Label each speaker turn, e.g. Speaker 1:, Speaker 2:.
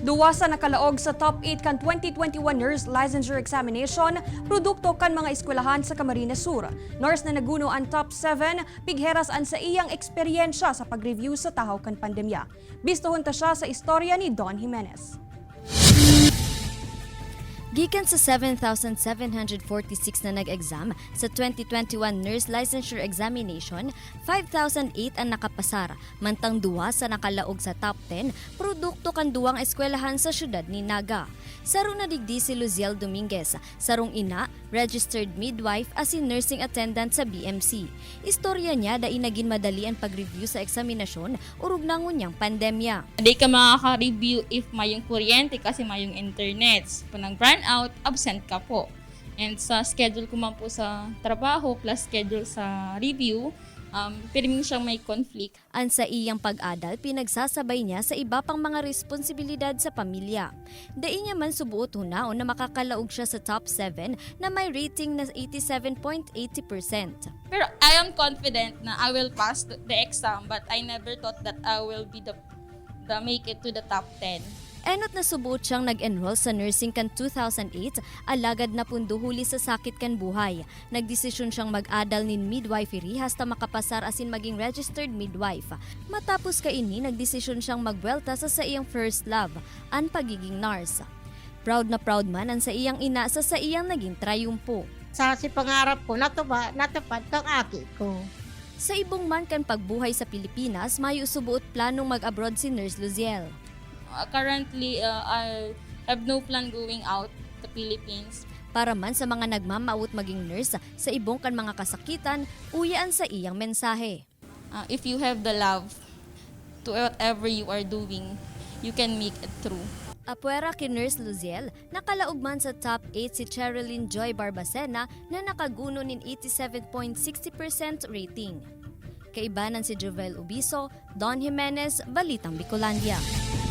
Speaker 1: Duwa sa nakalaog sa top 8 kan 2021 Nurse Licensure Examination, produkto kan mga eskwelahan sa Camarines Sur. Nurse na naguno ang top 7, pigheras an sa iyang eksperyensya sa pag-review sa tahaw kan pandemya. Bistuhon ta siya sa istorya ni Don Jimenez.
Speaker 2: Gikan sa 7,746 na nag-exam sa 2021 Nurse Licensure Examination, 5,008 ang nakapasar, mantang duwa sa nakalaog sa top 10, produkto kan duwang eskwelahan sa syudad ni Naga. Sarong nadigdi si Luziel Dominguez, sarong ina, registered midwife as si nursing attendant sa BMC. Istorya niya dai naging madali ang pag-review sa eksaminasyon urog nangon niyang pandemya.
Speaker 3: Hindi ka makaka-review if mayong kuryente kasi mayong internet. Kung nag-run out, absent ka po. And sa schedule ko man po sa trabaho plus schedule sa review, piling siyang may conflict.
Speaker 2: Ang sa iyang pag-adal, pinagsasabay niya sa iba pang mga responsibilidad sa pamilya. Dai niya man subuot hunaon na makakalaog siya sa top 7 na may rating na 87.80%.
Speaker 3: Pero I am confident na I will pass the exam, but I never thought that I will be the make it to the top 10.
Speaker 2: Enot na subuot siyang nag-enroll sa nursing kan 2008, alagad na punduhuli sa sakit kan buhay. Nagdesisyon siyang mag-adal nin midwifery hasta makapasar asin maging registered midwife. Matapos kaini, nagdesisyon siyang magwelta sa iyang first love, ang pagiging nurse. Proud na proud man ang sa iyang ina sa iyang naging trayumpo.
Speaker 4: Sa si pangarap ko, natupad kang aki ko.
Speaker 2: Sa ibong man kan pagbuhay sa Pilipinas, mayo subuot planong mag-abroad si Nurse Luziel.
Speaker 3: Currently, I have no plan going out to Philippines.
Speaker 2: Para man sa mga nagmamaut maging nurse sa ibong kan mga kasakitan, uyaan sa iyang mensahe.
Speaker 3: If you have the love to whatever you are doing, you can make it through.
Speaker 2: Apwera kay Nurse Luziel, nakalaog man sa top 8 si Cherilyn Joy Barbacena na nakaguno nin 87.60% rating. Kaibanan si Jovel Ubiso, Don Jimenez, Balitang Bicolandia.